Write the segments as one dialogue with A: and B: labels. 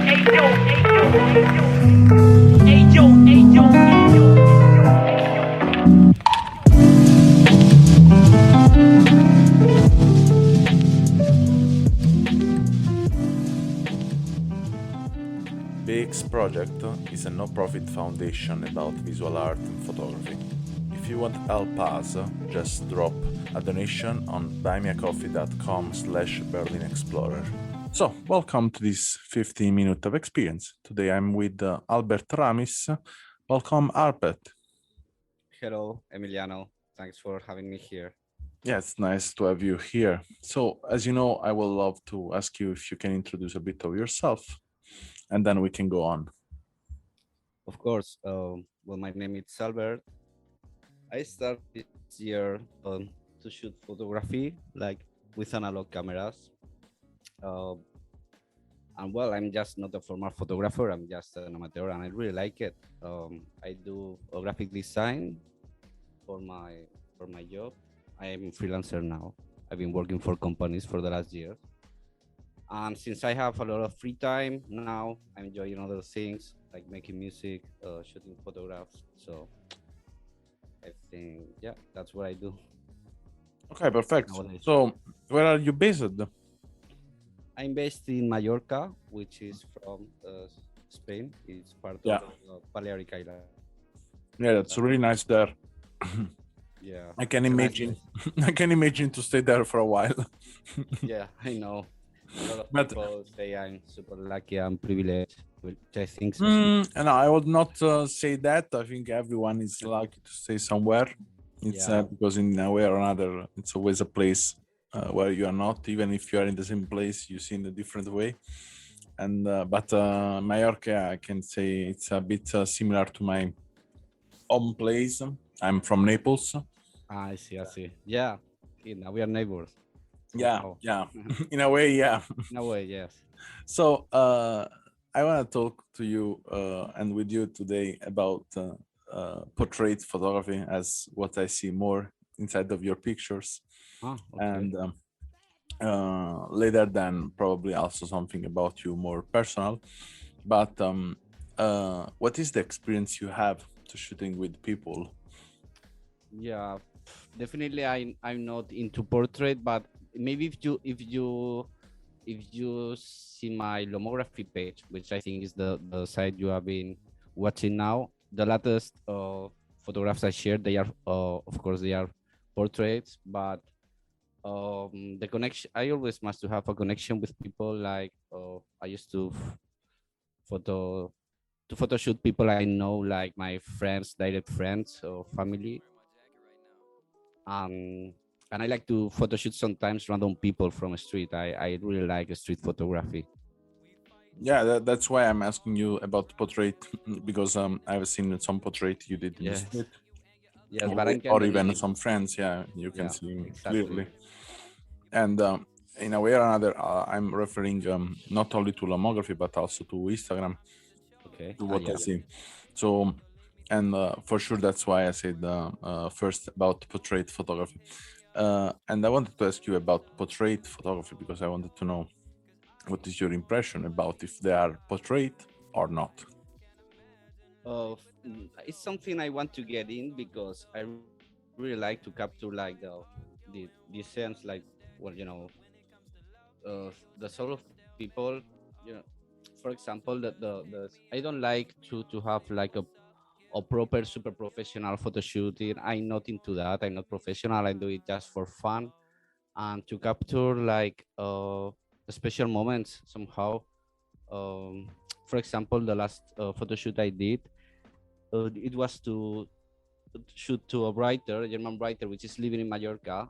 A: BEEX project is a no-profit foundation about visual art and photography. If you want to help us, just drop a donation on buymeacoffee.com/Berlin Explorer. So, welcome to this 15 minutes of experience. Today I'm with Albert Ramis. Welcome, Albert.
B: Hello, Emiliano. Thanks for having me here.
A: Yeah, it's nice to have you here. So, as you know, I would love to ask you if you can introduce a bit of yourself, and then we can go on.
B: Of course. Well, my name is Albert. I started this year to shoot photography, like with analog cameras. And well, I'm just not a formal photographer. I'm just an amateur, and I really like it. I do graphic design for my job. I am a freelancer now. I've been working for companies for the last year. And since I have a lot of free time now, I'm enjoying other things like making music, shooting photographs. So I think, yeah, that's what I do.
A: Okay, perfect.
B: Nowadays.
A: So, where are you based?
B: I'm based in Mallorca, which is from Spain. It's part of the Balearic Island.
A: Yeah, that's really nice there.
B: Yeah,
A: I can
B: it's a nice
A: imagine.
B: place.
A: I can imagine to stay there for a while.
B: Yeah, I know. A lot of
A: But-
B: people say I'm super lucky and privileged, which I think so.
A: And I would not say that. I think everyone is lucky to stay somewhere. It's
B: Yeah.
A: because in a way or another, it's always a place where you are not. Even if you are in the same place, you see in a different way. And but Mallorca, I can say it's a bit similar to my home place. I'm from Naples.
B: I see. Yeah, now we are neighbors.
A: Yeah,
B: Somehow.
A: yeah. In a way, yeah.
B: In a way, yes.
A: So I want to talk to you and with you today about portrait photography, as what I see more inside of your pictures,
B: Okay.
A: and later then probably also something about you more personal. But what is the experience you have to shooting with people?
B: Yeah, definitely. I'm not into portrait, but maybe if you see my Lomography page, which I think is the site you have been watching now, the latest photographs I shared, they are of course they are portraits, but the connection, I always must to have a connection with people. Like I used to photo photo shoot people I know, like my friends, direct friends or family. And I like to photo shoot sometimes random people from a street. I really like street photography.
A: Yeah, that's why I'm asking you about portrait because I've seen some portrait you did in the
B: Yes.
A: street.
B: Yes, but I'm
A: Or
B: kind of
A: even
B: new.
A: some friends, yeah, you can
B: Yeah,
A: see
B: exactly.
A: clearly. And in a way or another, I'm referring not only to Lomography but also to Instagram,
B: Okay.
A: to what I
B: Yeah.
A: see. So, and for sure that's why I said first about portrait photography. And I wanted to ask you about portrait photography because I wanted to know what is your impression about if they are portrait or not.
B: It's something I want to get in because I really like to capture like the sense, like, well, the soul of people. You know, for example, the I don't like to have like a proper super professional photo shooting. I'm not into that. I'm not professional. I do it just for fun and to capture like special moments somehow. Um, for example, the last photo shoot I did, it was to shoot to a writer, a German writer, which is living in Mallorca.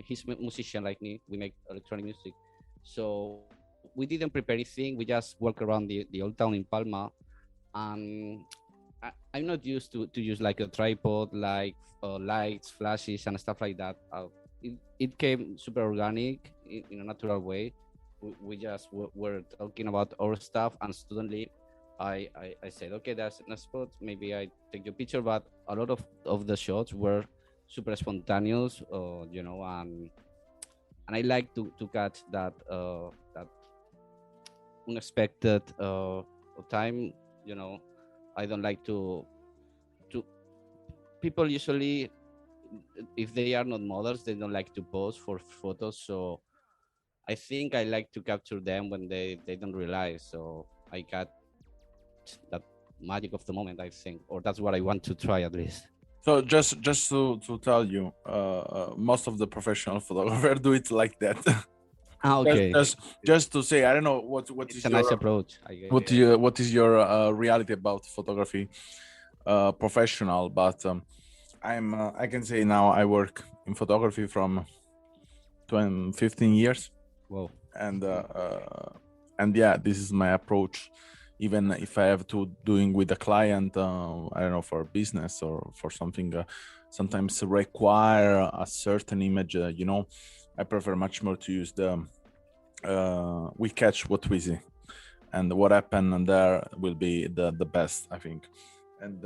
B: He's a musician like me. We make electronic music. So we didn't prepare anything. We just walk around the old town in Palma. And I'm not used to use like a tripod, like lights, flashes, and stuff like that. It came super organic in a natural way. We just were talking about our stuff, and suddenly I said, okay, that's a spot. Maybe I take your picture, but a lot of the shots were super spontaneous, and I like to catch that unexpected time, you know, I don't like to people usually, if they are not models, they don't like to pose for photos. So I think I like to capture them when they don't realize. So I got that magic of the moment, I think, or that's what I want to try at least.
A: So just to tell you, most of the professional photographers do it like that.
B: Ah,
A: just,
B: okay.
A: just just to say, I don't know what
B: It's
A: is
B: a
A: your
B: nice approach, I guess.
A: reality about photography, professional. But I can say now I work in photography from 15 years,
B: Wow.
A: and yeah, this is my approach. Even if I have to doing with a client, I don't know, for business or for something, sometimes require a certain image. I prefer much more to use the we catch what we see, and what happened there will be the best, I think. And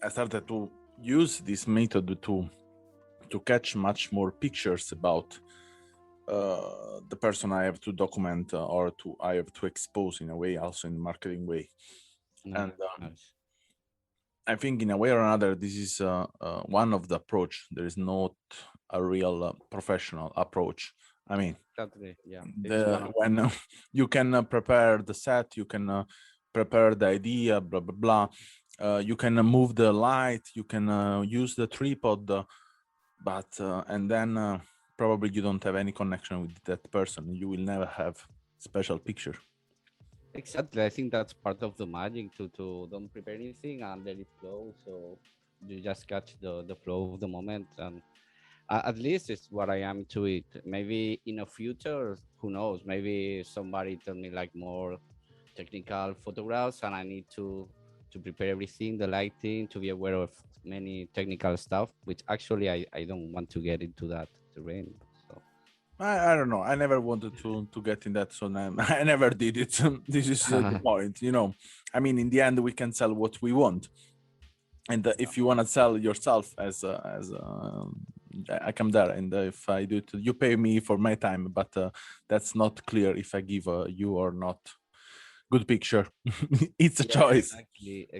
A: I started to use this method to catch much more pictures about the person I have to document, or to I have to expose in a way, also in marketing way. And
B: Nice.
A: I think in a way or another, this is one of the approach. There is not a real professional approach. I mean,
B: Exactly. Yeah. It's
A: the
B: one of
A: when you can prepare the set, you can prepare the idea, blah blah blah. You can move the light, you can use the tripod, but and then probably you don't have any connection with that person. You will never have special picture.
B: exactly. I think that's part of the magic to don't prepare anything and let it flow. So you just catch the flow of the moment, and at least it's what I am to it. Maybe in a future, who knows? Maybe somebody tell me like more technical photographs, and I need to prepare everything, the lighting, to be aware of many technical stuff. Which actually I don't want to get into that terrain. So
A: I don't know. I never wanted to get in that, so I never did it. This is the point, I mean, in the end, we can sell what we want, and if you want to sell yourself I come there, and if I do it, you pay me for my time, but that's not clear if I give you or not good picture. It's a
B: yeah,
A: choice.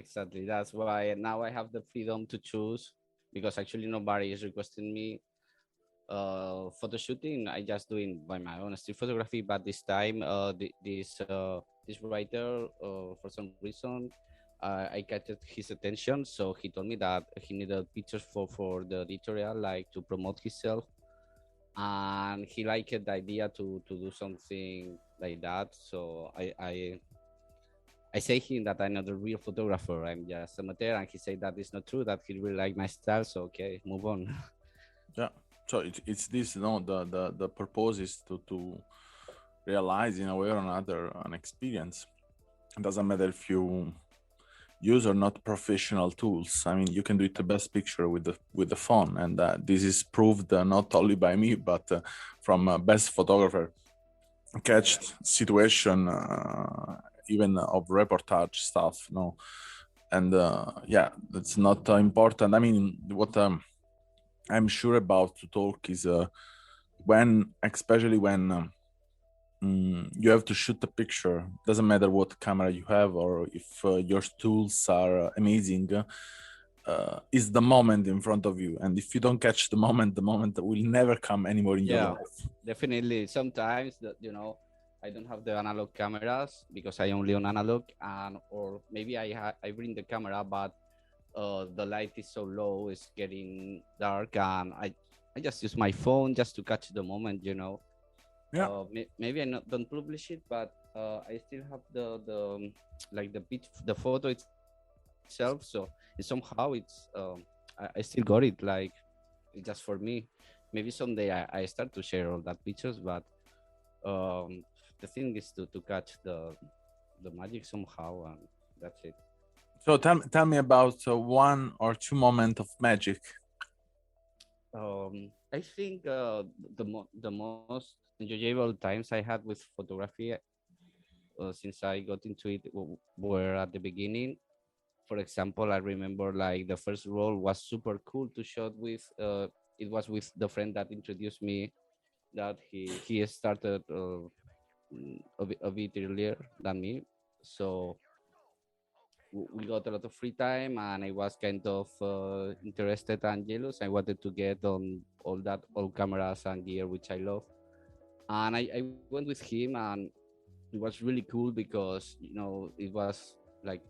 B: exactly. That's why now I have the freedom to choose, because actually nobody is requesting me photo shooting. I just doing by my own still photography. But this time, this writer, for some reason, I captured his attention. So he told me that he needed pictures for the editorial, like to promote himself, and he liked the idea to do something like that. So I say him that I'm not a real photographer. I'm just amateur, and he said that it's not true. That he really like my style. So okay, move on.
A: Yeah. So it's this, the purpose is to realize in a way or another an experience. It doesn't matter if you use or not professional tools. I mean, you can do it the best picture with the phone, and this is proved not only by me, but from best photographer catched situation, even of reportage stuff. No, and yeah, that's not important. I mean, what I'm sure about to talk is when, especially when you have to shoot a picture. Doesn't matter what camera you have or if your tools are amazing. Is the moment in front of you, and if you don't catch the moment will never come anymore in your
B: Yeah,
A: life.
B: definitely. Sometimes that I don't have the analog cameras because I only on analog, and or maybe I bring the camera, but the light is so low, it's getting dark, and I just use my phone just to catch the moment.
A: Yeah.
B: Maybe I not don't publish it, but I still have like the photo itself. So somehow I still got it. Like it's just for me. Maybe someday I start to share all that pictures, but um, the thing is to catch the magic somehow, and that's it.
A: So tell me about one or two moment of magic.
B: I think the most enjoyable times I had with photography since I got into it were at the beginning. For example, I remember like the first roll was super cool to shot with. It was with the friend that introduced me. That he started. a bit earlier than me. So we got a lot of free time, and I was kind of interested and jealous. I wanted to get on all cameras and gear, which I love. And I went with him, and it was really cool because it was like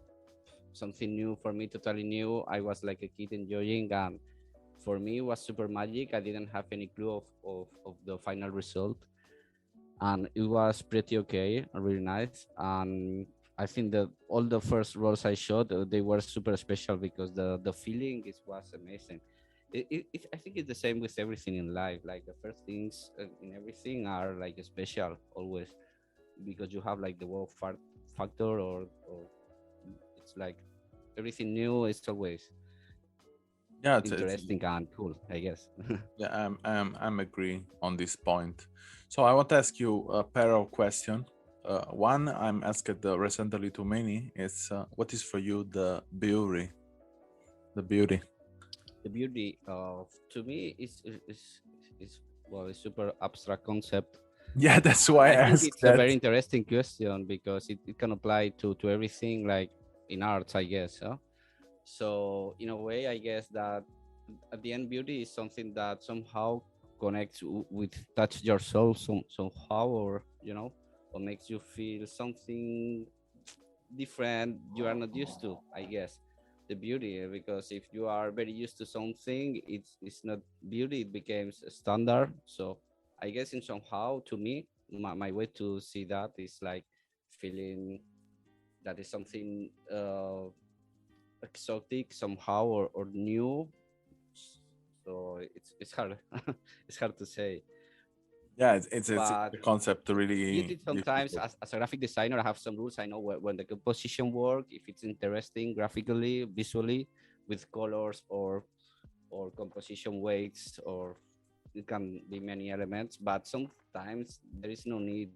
B: something new for me, totally new. I was like a kid enjoying, and for me it was super magic. I didn't have any clue of the final result, and it was pretty okay and really nice. And I think that all the first rolls I shot, they were super special because the feeling was amazing. I think it's the same with everything in life. Like the first things in everything are like special always, because you have like the factor, or it's like everything new is always
A: Yeah,
B: interesting and cool, I guess.
A: yeah, I'm agree on this point. So I want to ask you a pair of question. One I'm asked recently to many. It's what is for you the beauty? The beauty.
B: The beauty of, to me, is well, a super abstract concept.
A: Yeah, that's
B: And
A: why
B: I
A: I
B: think
A: asked
B: it's a
A: that.
B: very interesting question because it can apply to everything, like in arts, I guess. Huh? So in a way, I guess that at the end, beauty is something that somehow connects with touch your soul somehow, or or makes you feel something different you are not used to, I guess. The beauty, because if you are very used to something, it's not beauty, it becomes a standard. So I guess in somehow, to me, my way to see that is like feeling that is something exotic somehow, or new. So it's hard. It's hard to say.
A: Yeah, it's
B: But
A: a concept really
B: beauty, sometimes
A: beautiful.
B: as a graphic designer, I have some rules. I know when the composition work, if it's interesting graphically, visually, with colors, or composition weights, or it can be many elements. But sometimes there is no need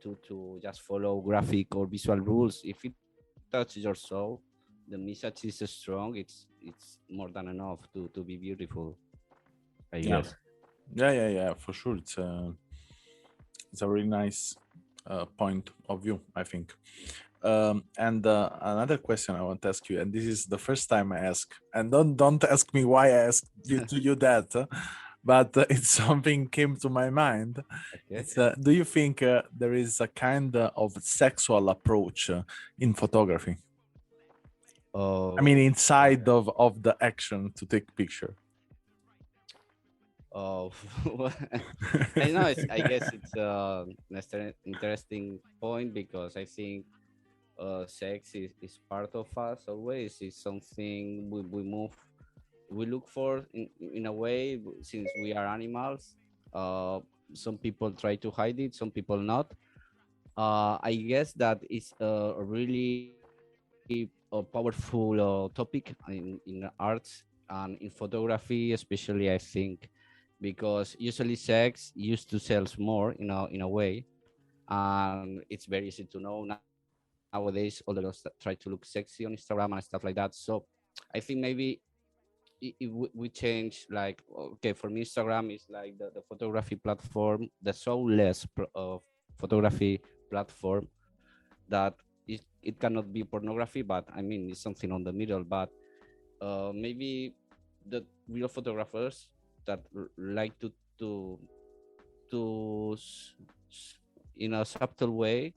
B: to just follow graphic or visual rules. If it touches your soul, the message is strong, it's more than enough to be beautiful, I
A: Yeah,
B: guess.
A: yeah, for sure. It's a really nice point of view, I think. And another question I want to ask you, and this is the first time I ask, and don't ask me why I asked you to you that, but it's something came to my mind.
B: Okay.
A: It's do you think there is a kind of sexual approach in photography? I mean,
B: Oh,
A: inside of the action to take picture.
B: oh, I know. I guess it's an interesting point because I think sex is part of us always. It's something we look for in a way, since we are animals. Uh, some people try to hide it, some people not. I guess that is a really powerful topic in arts and in photography, especially. I think because usually sex used to sell more, in a way, and it's very easy to know nowadays. All the girls that try to look sexy on Instagram and stuff like that. So I think maybe we change, like, okay, for me Instagram is like the photography platform, the soulless of photography platform, that it cannot be pornography, but I mean it's something on the middle. But maybe the real photographers that like to in a subtle way.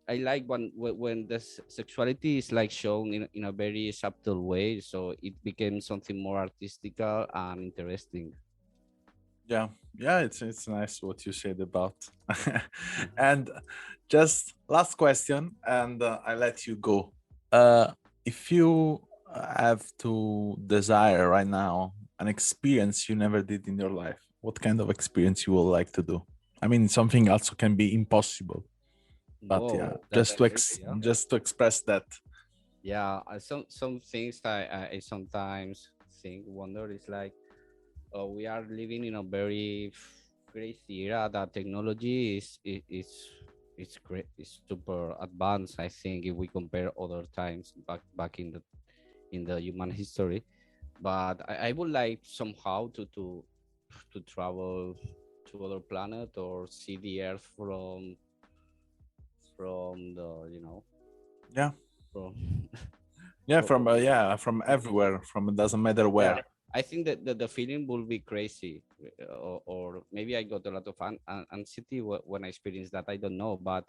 B: I like when the sexuality is like shown in a very subtle way, so it became something more artistical and interesting.
A: Yeah, yeah, it's nice what you said about.
B: Mhm.
A: And just last question, and I let you go. Uh, if you have to desire right now an experience you never did in your life, what kind of experience you would like to do? I mean, something also can be impossible, but yeah,
B: Whoa, that's crazy, yeah.
A: just to express that.
B: Yeah, some things I sometimes wonder is like, we are living in a very crazy era that technology is super advanced. I think if we compare other times back in the human history. But I would like somehow to travel to other planet or see the Earth from from the
A: Yeah,
B: from
A: yeah,
B: from
A: from everywhere. From it doesn't matter where.
B: yeah. I think that the feeling will be crazy, or maybe I got a lot of anxiety when I experienced that. I don't know, but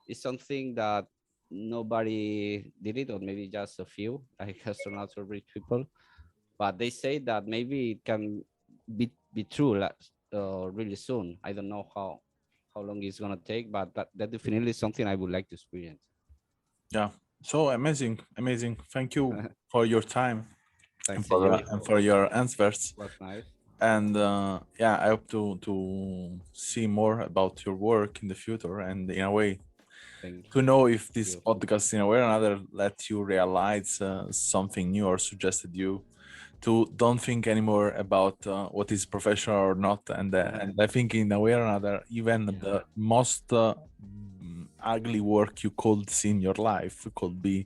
B: it's something that nobody did it, or maybe just a few, like astronauts or rich people. But they say that maybe it can be true, like, really soon. I don't know how long it's gonna take, but that definitely is something I would like to experience.
A: Yeah. So amazing, amazing. Thank you for your time
B: Thanks to you.
A: and for your answers.
B: Was nice.
A: And yeah, I hope to see more about your work in the future, and in a way
B: Thank
A: to know if this
B: you.
A: podcast in a way or another let you realize something new or suggested you to don't think anymore about what is professional or not. And I think in a way or another, even
B: Yeah.
A: the most ugly work you could see in your life could be,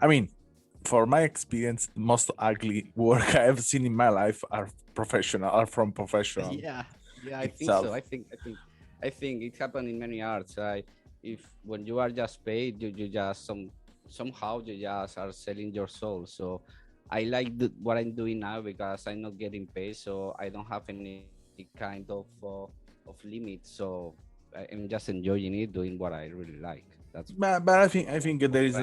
A: I mean, for my experience, the most ugly work I have seen in my life are from professional
B: Yeah, yeah, I think so.
A: itself.
B: I think it happened in many arts. If when you are just paid, you just somehow you just are selling your soul. So I like what I'm doing now because I'm not getting paid, so I don't have any kind of limit. So I'm just enjoying it, doing what I really like. That's
A: But I think
B: what I'm.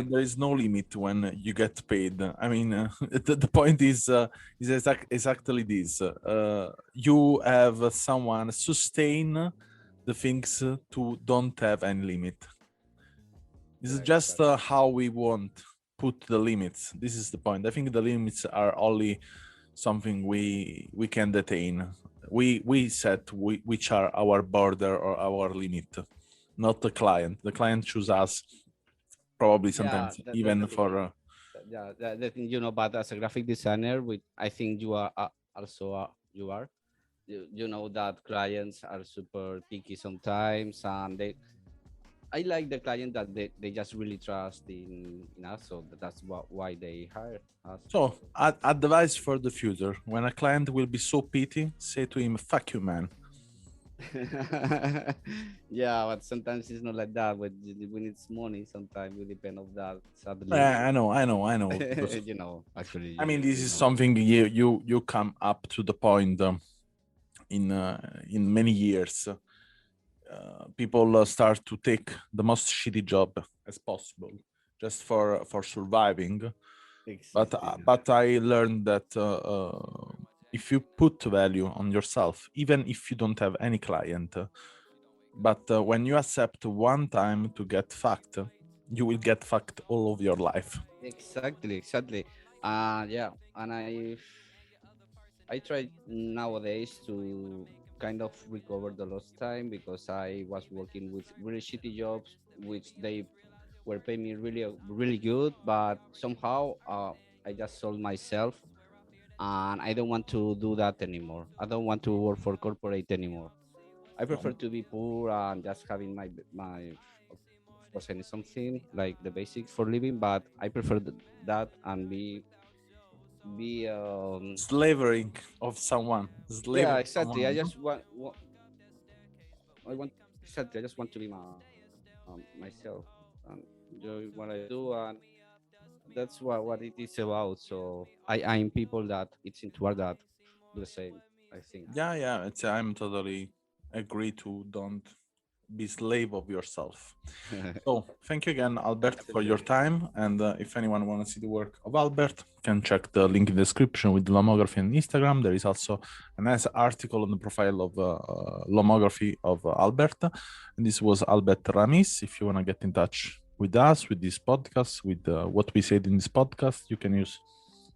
A: there is no limit when you get paid. I mean, the point is exactly this. You have someone sustain the things to don't have any limit. This is
B: Yeah,
A: just
B: exactly.
A: how we want put the limits. This is the point. I think the limits are only something we can detain. We set which are our border or our limit, not the client. The client choose us probably
B: Yeah,
A: sometimes
B: that's the
A: even
B: thing.
A: for
B: Yeah, the thing, but as a graphic designer, which I think you are also you are. You know that clients are super picky sometimes, and I like the client that they just really trust in us, so that's why they hire us.
A: so advice for the future: when a client will be so pity, say to him, fuck you, man.
B: Yeah, but sometimes it's not like that. When it's money, sometimes we depend on that. Sadly,
A: I know because
B: actually,
A: I mean this
B: you
A: is
B: know.
A: something you come up to the point in many years. People start to take the most shitty job as possible just for surviving.
B: Exactly.
A: But I learned that if you put value on yourself, even if you don't have any client, but when you accept one time to get fucked, you will get fucked all of your life.
B: Exactly. Yeah, and I try nowadays to kind of recover the lost time because I was working with really shitty jobs, which they were paying me really good, but somehow I just sold myself, and I don't want to do that anymore. I don't want to work for corporate anymore. I prefer
A: No.
B: to be poor and just having Of course, I need something like the basics for living, but I prefer that and be
A: Slavering of someone, slave
B: yeah,
A: of
B: exactly.
A: someone.
B: I want exactly. I just want to be myself and enjoy what I do, and that's what it is about. So I'm people that it's into art that do the same. I think.
A: Yeah, I'm totally agree to don't be slave of yourself. So thank you again, Albert,
B: Thanks to
A: for your
B: you.
A: time. And if anyone want to see the work of Albert, can check the link in the description with Lomography on Instagram. There is also a nice article on the profile of Lomography of Albert. And this was Albert Ramis. If you want to get in touch with us, with this podcast, with what we said in this podcast, you can use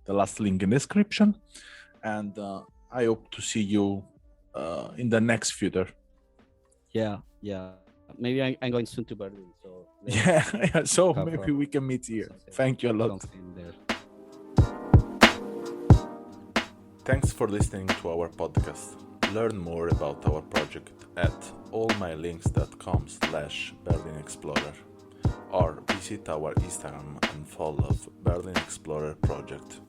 A: the last link in the description. And I hope to see you in the next future.
B: Yeah. Maybe I'm going soon to Berlin, so let's
A: Yeah, so
B: have
A: maybe we can meet here.
B: something
A: Thank you a lot.
B: something there.
A: Thanks for listening to our podcast. Learn more about our project at allmylinks.com/Berlin Explorer or visit our Instagram and follow Berlin Explorer Project.